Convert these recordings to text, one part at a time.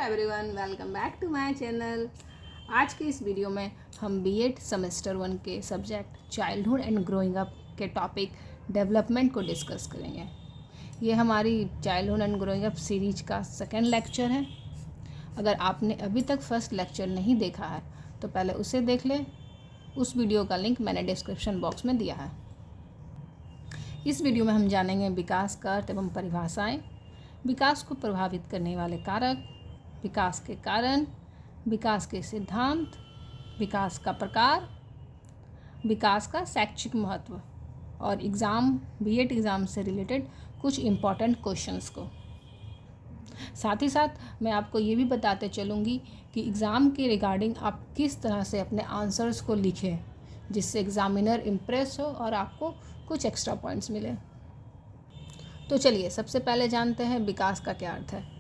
Everyone, welcome back to my channel. आज के इस वीडियो में हम बीएड सेमेस्टर 1 के subject childhood and growing up के टॉपिक डेवलपमेंट को डिस्कस करेंगे। ये हमारी childhood and growing up series का सेकंड लेक्चर है। अगर आपने अभी तक फर्स्ट लेक्चर नहीं देखा है तो पहले उसे देख लें। उस वीडियो का लिंक मैंने डिस्क्रिप्शन बॉक्स में दिया है। इस वीडियो में हम जानेंगे विकास का अर्थ एवं परिभाषाएं, विकास को प्रभावित करने वाले कारक, विकास के कारण, विकास के सिद्धांत, विकास का प्रकार, विकास का शैक्षिक महत्व और बीएड एग्ज़ाम से रिलेटेड कुछ इम्पॉर्टेंट क्वेश्चंस को। साथ ही साथ मैं आपको ये भी बताते चलूँगी कि एग्ज़ाम के रिगार्डिंग आप किस तरह से अपने आंसर्स को लिखें जिससे एग्ज़ामिनर इम्प्रेस हो और आपको कुछ एक्स्ट्रा पॉइंट्स मिले। तो चलिए सबसे पहले जानते हैं विकास का क्या अर्थ है।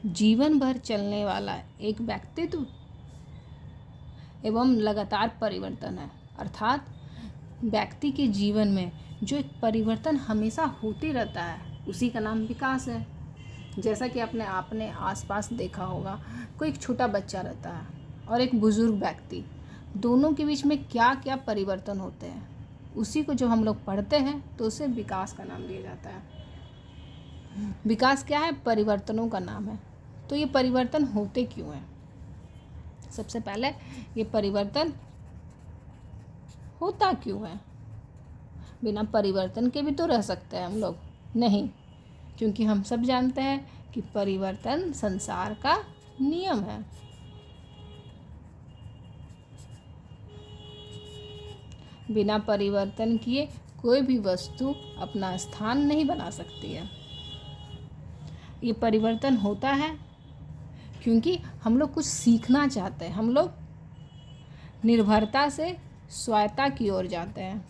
जीवन भर चलने वाला एक व्यक्तित्व एवं लगातार परिवर्तन है, अर्थात व्यक्ति के जीवन में जो एक परिवर्तन हमेशा होती रहता है उसी का नाम विकास है। जैसा कि आपने अपने आसपास देखा होगा, कोई एक छोटा बच्चा रहता है और एक बुजुर्ग व्यक्ति, दोनों के बीच में क्या क्या परिवर्तन होते हैं, उसी को जब हम लोग पढ़ते हैं तो उसे विकास का नाम दिया जाता है। विकास क्या है? परिवर्तनों का नाम है। तो ये परिवर्तन होते क्यों हैं? सबसे पहले ये परिवर्तन होता क्यों है? बिना परिवर्तन के भी तो रह सकते हैं हम लोग? नहीं, क्योंकि हम सब जानते हैं कि परिवर्तन संसार का नियम है। बिना परिवर्तन किए कोई भी वस्तु अपना स्थान नहीं बना सकती है। ये परिवर्तन होता है क्योंकि हम लोग कुछ सीखना चाहते हैं। हम लोग निर्भरता से स्वायत्ता की ओर जाते हैं।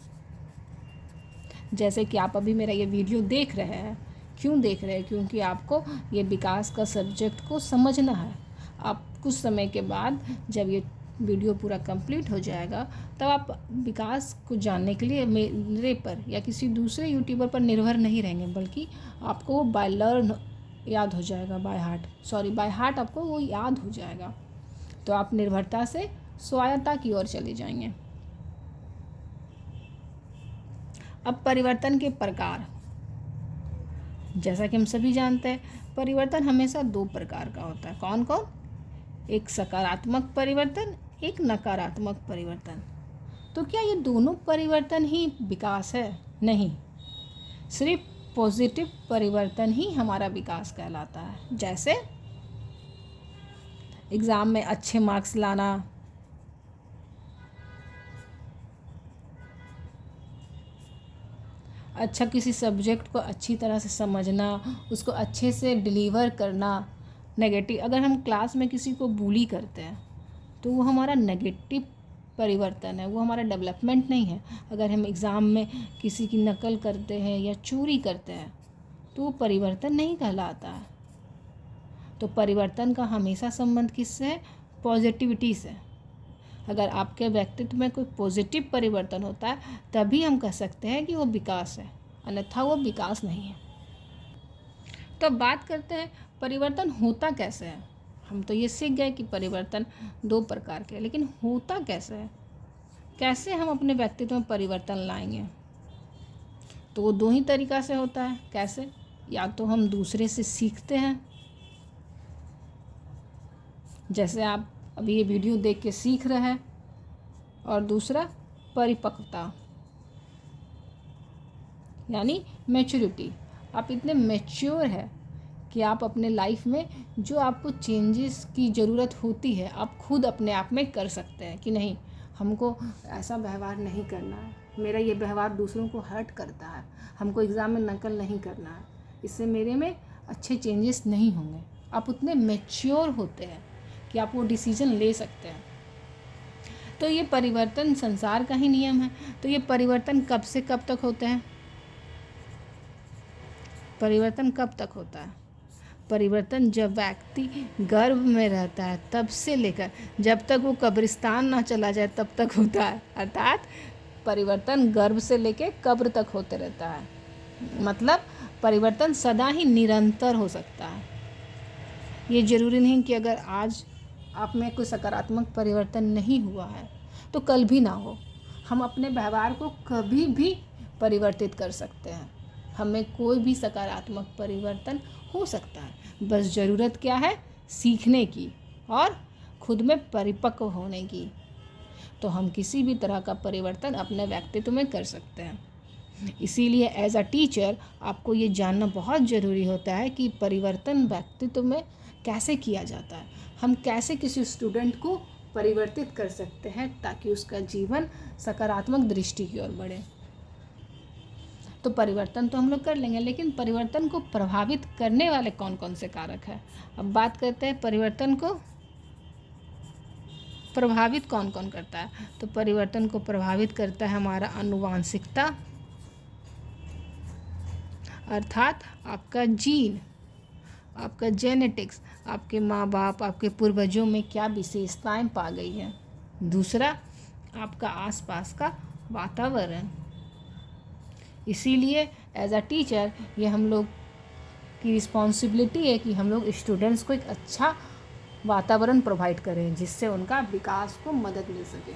जैसे कि आप अभी मेरा ये वीडियो देख रहे हैं। क्यों देख रहे हैं? क्योंकि आपको ये विकास का सब्जेक्ट को समझना है। आप कुछ समय के बाद जब ये वीडियो पूरा कंप्लीट हो जाएगा तब आप विकास को जानने के लिए मेरे पर या किसी दूसरे यूट्यूबर पर निर्भर नहीं रहेंगे, बल्कि आपको वो बाय लर्न याद हो जाएगा, बाय हार्ट आपको वो याद हो जाएगा। तो आप निर्भरता से स्वायत्ता की ओर चले जाएंगे। अब परिवर्तन के प्रकार, जैसा कि हम सभी जानते हैं, परिवर्तन हमेशा दो प्रकार का होता है। कौन कौन? एक सकारात्मक परिवर्तन, एक नकारात्मक परिवर्तन। तो क्या ये दोनों परिवर्तन ही विकास है? नहीं, सिर्फ पॉजिटिव परिवर्तन ही हमारा विकास कहलाता है। जैसे एग्ज़ाम में अच्छे मार्क्स लाना, अच्छा किसी सब्जेक्ट को अच्छी तरह से समझना, उसको अच्छे से डिलीवर करना। नेगेटिव, अगर हम क्लास में किसी को bully करते हैं तो वो हमारा नेगेटिव परिवर्तन है, वो हमारा डेवलपमेंट नहीं है। अगर हम एग्ज़ाम में किसी की नकल करते हैं या चोरी करते हैं तो वो परिवर्तन नहीं कहलाता है। तो परिवर्तन का हमेशा संबंध किससे है? पॉजिटिविटी से। अगर आपके व्यक्तित्व में कोई पॉजिटिव परिवर्तन होता है तभी हम कह सकते हैं कि वो विकास है, अन्यथा वो विकास नहीं है। तो अब बात करते हैं परिवर्तन होता कैसे है। हम तो ये सीख गए कि परिवर्तन दो प्रकार के, लेकिन होता कैसे है? कैसे हम अपने व्यक्तित्व में परिवर्तन लाएंगे? तो वो दो ही तरीक़ा से होता है। कैसे? या तो हम दूसरे से सीखते हैं, जैसे आप अभी ये वीडियो देख के सीख रहे हैं, और दूसरा परिपक्वता यानी मैच्योरिटी। आप इतने मैच्योर है कि आप अपने लाइफ में जो आपको चेंजेस की ज़रूरत होती है आप खुद अपने आप में कर सकते हैं कि नहीं, हमको ऐसा व्यवहार नहीं करना है, मेरा ये व्यवहार दूसरों को हर्ट करता है, हमको एग्ज़ाम में नकल नहीं करना है, इससे मेरे में अच्छे चेंजेस नहीं होंगे। आप उतने मैच्योर होते हैं कि आप वो डिसीजन ले सकते हैं। तो ये परिवर्तन संसार का ही नियम है। तो ये परिवर्तन कब से कब तक होते हैं? परिवर्तन कब तक होता है? परिवर्तन जब व्यक्ति गर्भ में रहता है तब से लेकर जब तक वो कब्रिस्तान ना चला जाए तब तक होता है। अर्थात परिवर्तन गर्भ से लेकर कब्र तक होते रहता है। मतलब परिवर्तन सदा ही निरंतर हो सकता है। ये ज़रूरी नहीं कि अगर आज आप में कोई सकारात्मक परिवर्तन नहीं हुआ है तो कल भी ना हो। हम अपने व्यवहार को कभी भी परिवर्तित कर सकते हैं। हमें कोई भी सकारात्मक परिवर्तन हो सकता है, बस ज़रूरत क्या है, सीखने की और खुद में परिपक्व होने की। तो हम किसी भी तरह का परिवर्तन अपने व्यक्तित्व में कर सकते हैं। इसीलिए एज अ टीचर आपको ये जानना बहुत ज़रूरी होता है कि परिवर्तन व्यक्तित्व में कैसे किया जाता है। हम कैसे किसी स्टूडेंट को परिवर्तित कर सकते हैं ताकि उसका जीवन सकारात्मक दृष्टि की ओर बढ़े। तो परिवर्तन तो हम लोग कर लेंगे, लेकिन परिवर्तन को प्रभावित करने वाले कौन कौन से कारक हैं। अब बात करते हैं परिवर्तन को प्रभावित कौन कौन करता है। तो परिवर्तन को प्रभावित करता है हमारा आनुवांशिकता, अर्थात आपका जीन, आपका जेनेटिक्स, आपके माँ बाप, आपके पूर्वजों में क्या विशेषताएं पा गई हैं। दूसरा, आपका आसपास का वातावरण। इसीलिए एज अ टीचर ये हम लोग की रिस्पॉन्सिबिलिटी है कि हम लोग स्टूडेंट्स को एक अच्छा वातावरण प्रोवाइड करें जिससे उनका विकास को मदद मिल सके।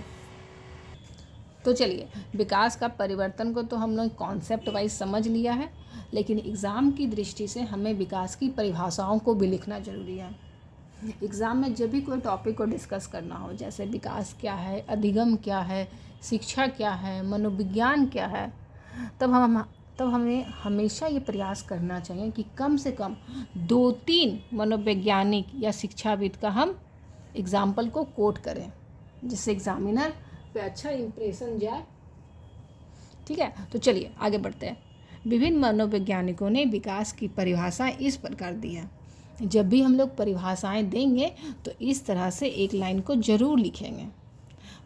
तो चलिए, विकास का परिवर्तन को तो हम लोग कॉन्सेप्ट वाइज समझ लिया है, लेकिन एग्ज़ाम की दृष्टि से हमें विकास की परिभाषाओं को भी लिखना ज़रूरी है। एग्ज़ाम में जब भी कोई टॉपिक को डिस्कस करना हो, जैसे विकास क्या है, अधिगम क्या है, शिक्षा क्या है, मनोविज्ञान क्या है, तब हमें हमेशा ये प्रयास करना चाहिए कि कम से कम 2-3 मनोवैज्ञानिक या शिक्षाविद का हम एग्जाम्पल को कोट करें, जिससे एग्जामिनर पे अच्छा इम्प्रेशन जाए। ठीक है, तो चलिए आगे बढ़ते हैं। विभिन्न मनोवैज्ञानिकों ने विकास की परिभाषा इस प्रकार दी है। जब भी हम लोग परिभाषाएं देंगे तो इस तरह से एक लाइन को ज़रूर लिखेंगे,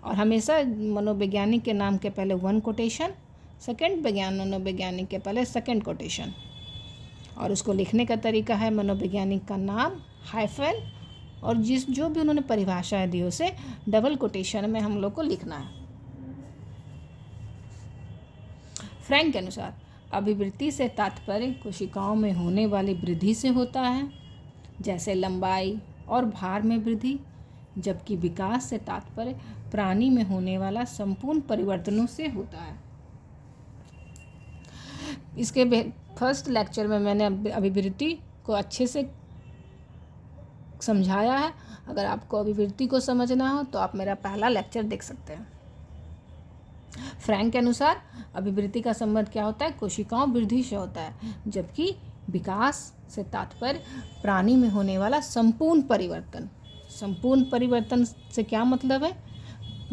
और हमेशा मनोवैज्ञानिक के नाम के पहले 1 कोटेशन, सेकंड मनोवैज्ञानिक के पहले 2nd कोटेशन, और उसको लिखने का तरीका है मनोवैज्ञानिक का नाम हाइफन, और जो भी उन्होंने परिभाषाएं दी उसे डबल कोटेशन में हम लोग को लिखना है। फ्रैंक के अनुसार अभिवृद्धि से तात्पर्य कोशिकाओं में होने वाली वृद्धि से होता है, जैसे लंबाई और भार में वृद्धि, जबकि विकास से तात्पर्य प्राणी में होने वाला संपूर्ण परिवर्तनों से होता है। इसके फर्स्ट लेक्चर में मैंने अभिवृद्धि को अच्छे से समझाया है। अगर आपको अभिवृद्धि को समझना हो तो आप मेरा पहला लेक्चर देख सकते हैं। फ्रैंक के अनुसार अभिवृद्धि का संबंध क्या होता है, कोशिकाओं वृद्धि से होता है, जबकि विकास से तात्पर्य प्राणी में होने वाला संपूर्ण परिवर्तन। संपूर्ण परिवर्तन से क्या मतलब है,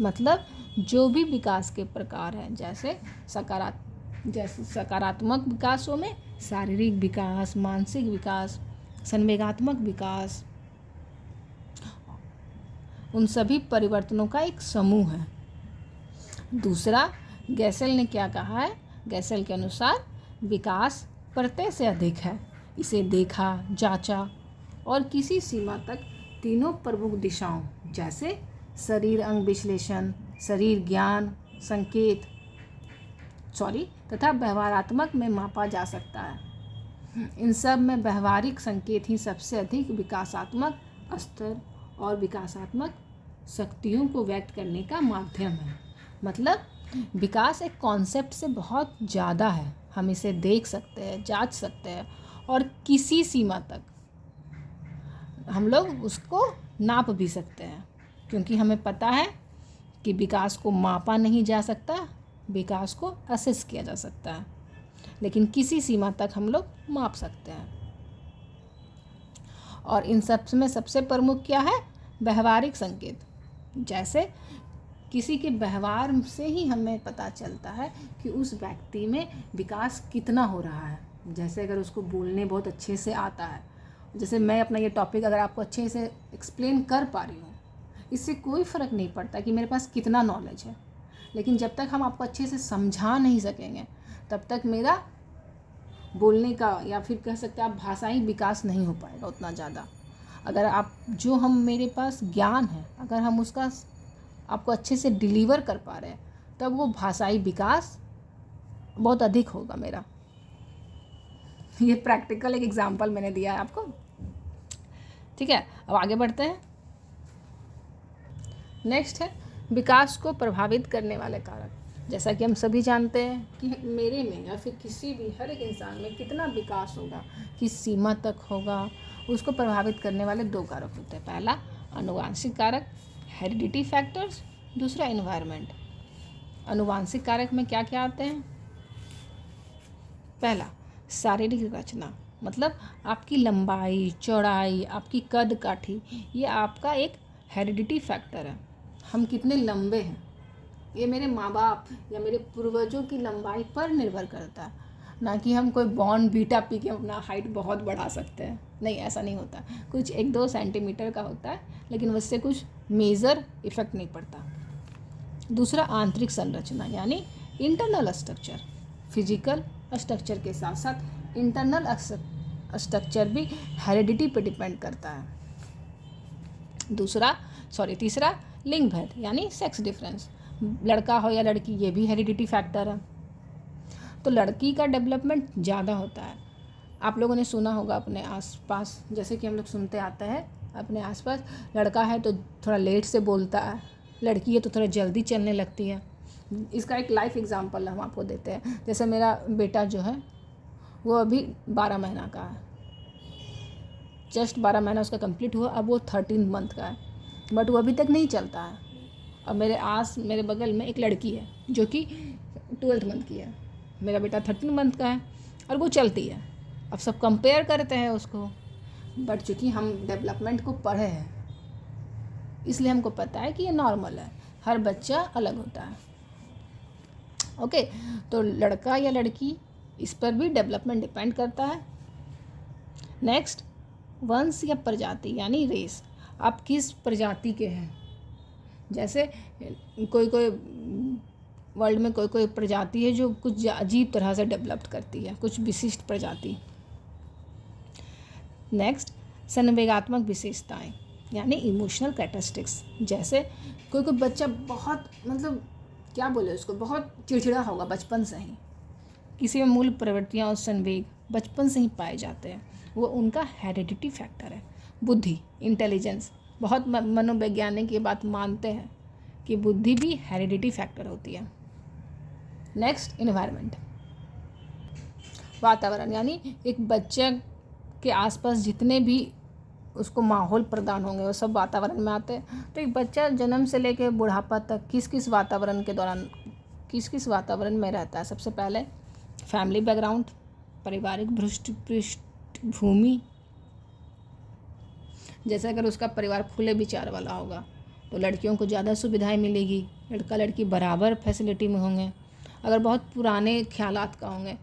मतलब जो भी विकास के प्रकार हैं, जैसे सकारात्मक विकासों में शारीरिक विकास, मानसिक विकास, संवेगात्मक विकास, उन सभी परिवर्तनों का एक समूह है। दूसरा, गैसेल ने क्या कहा है, गैसेल के अनुसार विकास प्रत्यय से अधिक है, इसे देखा, जांचा और किसी सीमा तक तीनों प्रमुख दिशाओं जैसे शरीर अंग विश्लेषण, शरीर ज्ञान, संकेत तथा व्यवहारात्मक में मापा जा सकता है। इन सब में व्यवहारिक संकेत ही सबसे अधिक विकासात्मक स्तर और विकासात्मक शक्तियों को व्यक्त करने का माध्यम है। मतलब विकास एक कॉन्सेप्ट से बहुत ज़्यादा है, हम इसे देख सकते हैं, जांच सकते हैं, और किसी सीमा तक हम लोग उसको नाप भी सकते हैं, क्योंकि हमें पता है कि विकास को मापा नहीं जा सकता, विकास को असेस किया जा सकता है, लेकिन किसी सीमा तक हम लोग माप सकते हैं। और इन सब में सबसे प्रमुख क्या है, व्यवहारिक संकेत। जैसे किसी के व्यवहार से ही हमें पता चलता है कि उस व्यक्ति में विकास कितना हो रहा है। जैसे अगर उसको बोलने बहुत अच्छे से आता है, जैसे मैं अपना ये टॉपिक अगर आपको अच्छे से एक्सप्लेन कर पा रही हूँ, इससे कोई फ़र्क नहीं पड़ता कि मेरे पास कितना नॉलेज है, लेकिन जब तक हम आपको अच्छे से समझा नहीं सकेंगे तब तक मेरा बोलने का या फिर कह सकते हैं आप भाषाई विकास नहीं हो पाएगा उतना ज़्यादा। अगर आप जो हम मेरे पास ज्ञान है अगर हम उसका आपको अच्छे से डिलीवर कर पा रहे हैं तब वो भाषाई विकास बहुत अधिक होगा मेरा। ये प्रैक्टिकल एक एग्जांपल मैंने दिया है आपको। ठीक है, अब आगे बढ़ते हैं। नेक्स्ट है विकास को प्रभावित करने वाले कारक। जैसा कि हम सभी जानते हैं कि मेरे में या फिर किसी भी हर एक इंसान में कितना विकास होगा, किस सीमा तक होगा, उसको प्रभावित करने वाले 2 कारक होते हैं। पहला आनुवांशिक कारक, हेरिडिटी फैक्टर्स, दूसरा एनवायरनमेंट। आनुवांशिक कारक में क्या क्या आते हैं? पहला शारीरिक रचना, मतलब आपकी लंबाई, चौड़ाई, आपकी कद काठी, ये आपका एक हेरिडिटी फैक्टर है। हम कितने लंबे हैं, ये मेरे माँ बाप या मेरे पूर्वजों की लंबाई पर निर्भर करता है, ना कि हम कोई बॉर्न बीटा पी के अपना हाइट बहुत बढ़ा सकते हैं। नहीं, ऐसा नहीं होता। कुछ 1-2 सेंटीमीटर का होता है, लेकिन उससे कुछ मेजर इफेक्ट नहीं पड़ता। दूसरा आंतरिक संरचना यानी इंटरनल स्ट्रक्चर। फिजिकल स्ट्रक्चर के साथ साथ इंटरनल स्ट्रक्चर भी हेरिडिटी पर डिपेंड करता है। तीसरा लिंग भेद यानी सेक्स डिफरेंस। लड़का हो या लड़की, ये भी हेरिडिटी फैक्टर है। तो लड़की का डेवलपमेंट ज़्यादा होता है। आप लोगों ने सुना होगा अपने आसपास, जैसे कि हम लोग सुनते आते हैं अपने आसपास, लड़का है तो थोड़ा लेट से बोलता है, लड़की है तो थोड़ा जल्दी चलने लगती है। इसका एक लाइफ एग्जांपल हम आपको देते हैं। जैसे मेरा बेटा जो है वो अभी 12 महीना का है, जस्ट 12 महीना उसका कंप्लीट हुआ, अब वो 13 मंथ का है, बट वो अभी तक नहीं चलता है। और मेरे बगल में एक लड़की है जो कि 12 मंथ की है, मेरा बेटा 13 मंथ का है और वो चलती है। अब सब कंपेयर करते हैं उसको, बट चूँकि हम डेवलपमेंट को पढ़े हैं इसलिए हमको पता है कि ये नॉर्मल है, हर बच्चा अलग होता है। ओके, तो लड़का या लड़की, इस पर भी डेवलपमेंट डिपेंड करता है। नेक्स्ट, वंश या प्रजाति यानी रेस। आप किस प्रजाति के हैं? जैसे कोई वर्ल्ड में कोई प्रजाति है जो कुछ अजीब तरह से डेवलप करती है, कुछ विशिष्ट प्रजाति। नेक्स्ट, संवेगात्मक विशेषताएं यानी इमोशनल कैरेक्टरिस्टिक्स। जैसे कोई बच्चा बहुत, मतलब क्या बोले उसको, बहुत चिड़चिड़ा होगा बचपन से ही। किसी में मूल प्रवृत्तियाँ और संवेग बचपन से ही पाए जाते हैं, वो उनका हेरिडिटी फैक्टर है। बुद्धि, इंटेलिजेंस, बहुत मनोवैज्ञानिक ये बात मानते हैं कि बुद्धि भी हेरिडिटी फैक्टर होती है। नेक्स्ट, एनवायरनमेंट, वातावरण, यानी एक बच्चे के आसपास जितने भी उसको माहौल प्रदान होंगे वो सब वातावरण में आते हैं। तो एक बच्चा जन्म से लेकर बुढ़ापा तक किस किस वातावरण में रहता है? सबसे पहले फैमिली बैकग्राउंड, पारिवारिक पृष्ठभूमि। जैसे अगर उसका परिवार खुले विचार वाला होगा तो लड़कियों को ज़्यादा सुविधाएं मिलेगी, लड़का लड़की बराबर फैसिलिटी में होंगे। अगर बहुत पुराने ख्यालात का होंगे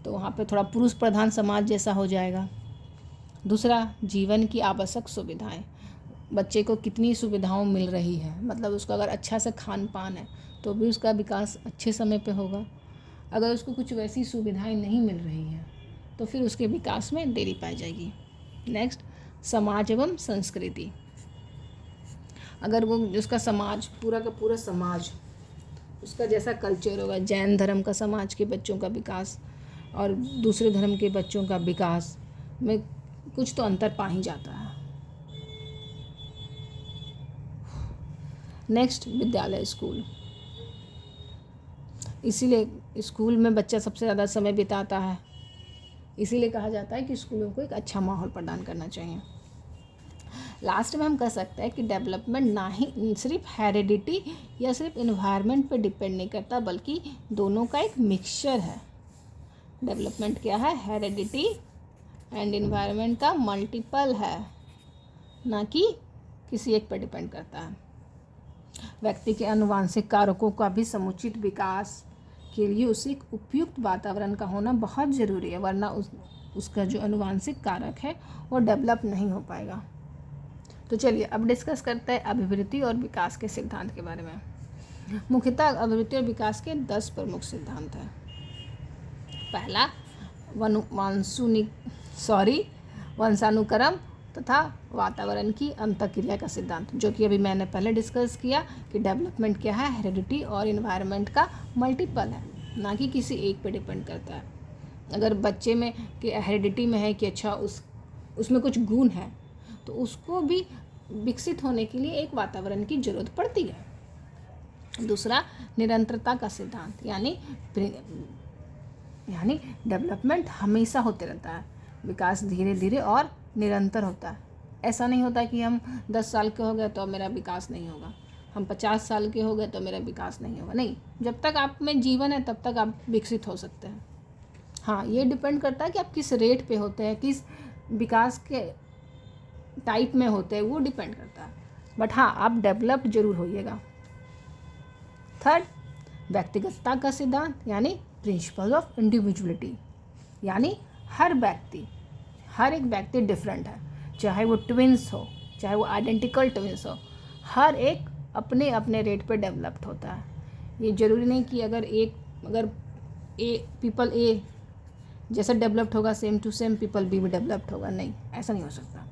तो वहाँ पे थोड़ा पुरुष प्रधान समाज जैसा हो जाएगा। दूसरा, जीवन की आवश्यक सुविधाएं, बच्चे को कितनी सुविधाओं मिल रही है, मतलब उसको अगर अच्छा से खान पान है तो भी उसका विकास अच्छे समय पे होगा। अगर उसको कुछ वैसी सुविधाएं नहीं मिल रही हैं तो फिर उसके विकास में देरी पाई जाएगी। नेक्स्ट, समाज एवं संस्कृति। अगर वो उसका समाज, पूरा का पूरा समाज, उसका जैसा कल्चर होगा, जैन धर्म का समाज के बच्चों का विकास और दूसरे धर्म के बच्चों का विकास में कुछ तो अंतर पा ही जाता है। नेक्स्ट, विद्यालय, स्कूल। इसीलिए स्कूल में बच्चा सबसे ज़्यादा समय बिताता है, इसीलिए कहा जाता है कि स्कूलों को एक अच्छा माहौल प्रदान करना चाहिए। लास्ट में हम कह सकते हैं कि डेवलपमेंट ना ही सिर्फ हेरिडिटी या सिर्फ इन्वायरमेंट पे डिपेंड नहीं करता, बल्कि दोनों का एक मिक्सचर है। डेवलपमेंट क्या है? हेरिडिटी एंड इन्वायरमेंट का मल्टीपल है, ना कि किसी एक पर डिपेंड करता है। व्यक्ति के आनुवंशिक कारकों का भी समुचित विकास के लिए उसे एक उपयुक्त वातावरण का होना बहुत ज़रूरी है, वरना उसका जो आनुवंशिक कारक है वो डेवलप नहीं हो पाएगा। तो चलिए अब डिस्कस करते हैं अभिवृद्धि और विकास के सिद्धांत के बारे में। मुख्यतः अभिवृद्धि और विकास के 10 प्रमुख सिद्धांत हैं। पहला, वंशानुक्रम तथा वातावरण की अंतःक्रिया का सिद्धांत, जो कि अभी मैंने पहले डिस्कस किया कि डेवलपमेंट क्या है, हेरिडिटी और इन्वायरमेंट का मल्टीपल है, ना कि किसी एक पे डिपेंड करता है। अगर बच्चे में कि हेरिडिटी में है कि अच्छा उसमें कुछ गुण है, तो उसको भी विकसित होने के लिए एक वातावरण की ज़रूरत पड़ती है। दूसरा, निरंतरता का सिद्धांत, यानी डेवलपमेंट हमेशा होते रहता है, विकास धीरे धीरे और निरंतर होता है। ऐसा नहीं होता कि हम 10 साल के हो गए तो अब मेरा विकास नहीं होगा, हम 50 साल के हो गए तो मेरा विकास नहीं होगा। नहीं, जब तक आप में जीवन है तब तक आप विकसित हो सकते हैं। हाँ, ये डिपेंड करता है कि आप किस रेट पे होते हैं, किस विकास के टाइप में होते हैं, वो डिपेंड करता है। बट हाँ, आप डेवलप्ड जरूर होइएगा। थर्ड, व्यक्तिगतता का सिद्धांत, यानी प्रिंसिपल ऑफ इंडिविजुअलिटी, यानी हर एक व्यक्ति डिफरेंट है, चाहे वो ट्विंस हो, चाहे वो आइडेंटिकल ट्विंस हो, हर एक अपने अपने रेट पे डेवलप्ड होता है। ये ज़रूरी नहीं कि अगर पीपल ए जैसा डेवलप्ड होगा same to same people B भी डेवलप्ड होगा, नहीं, ऐसा नहीं हो सकता।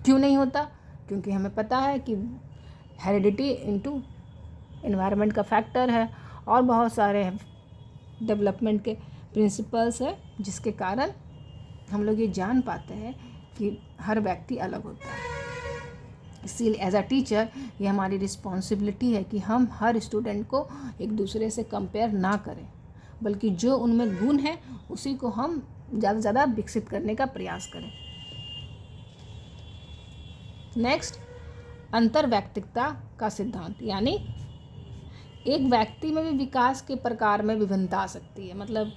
क्यों नहीं होता? क्योंकि हमें पता है कि हेरिडिटी इनटू एनवायरनमेंट का फैक्टर है और बहुत सारे डेवलपमेंट के प्रिंसिपल्स है, जिसके कारण हम लोग ये जान पाते हैं कि हर व्यक्ति अलग होता है। इसीलिए एज अ टीचर ये हमारी रिस्पॉन्सिबिलिटी है कि हम हर स्टूडेंट को एक दूसरे से कंपेयर ना करें, बल्कि जो उनमें गुण है उसी को हम ज़्यादा से ज़्यादा विकसित करने का प्रयास करें। नेक्स्ट, अंतर्वैयक्तिकता का सिद्धांत, यानी एक व्यक्ति में भी विकास के प्रकार में विभिन्नता आ सकती है। मतलब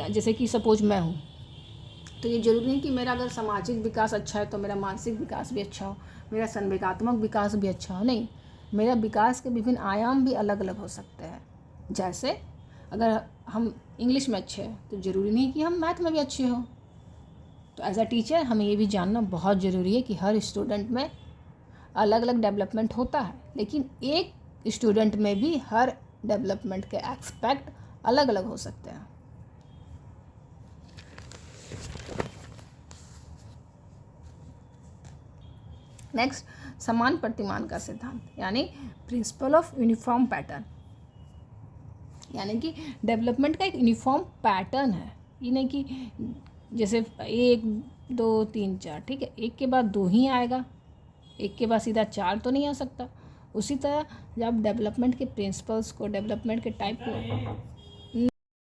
जैसे कि सपोज मैं हूँ, तो ये जरूरी नहीं कि मेरा अगर सामाजिक विकास अच्छा है तो मेरा मानसिक विकास भी अच्छा हो, मेरा संवेगात्मक विकास भी अच्छा हो। नहीं, मेरा विकास के विभिन्न आयाम भी अलग अलग हो सकते हैं। जैसे अगर हम इंग्लिश में अच्छे हैं तो ज़रूरी नहीं कि हम मैथ में भी अच्छे हों। तो एज अ टीचर हमें ये भी जानना बहुत ज़रूरी है कि हर स्टूडेंट में अलग अलग डेवलपमेंट होता है, लेकिन एक स्टूडेंट में भी हर डेवलपमेंट के एस्पेक्ट अलग अलग हो सकते हैं। नेक्स्ट, समान प्रतिमान का सिद्धांत, यानी प्रिंसिपल ऑफ यूनिफॉर्म पैटर्न, यानी कि डेवलपमेंट का एक यूनिफॉर्म पैटर्न है। ये नहीं कि जैसे 1 2 3 4, ठीक है, एक के बाद 2 ही आएगा, एक के बाद सीधा 4 तो नहीं आ सकता। उसी तरह जब डेवलपमेंट के प्रिंसिपल्स को, डेवलपमेंट के टाइप को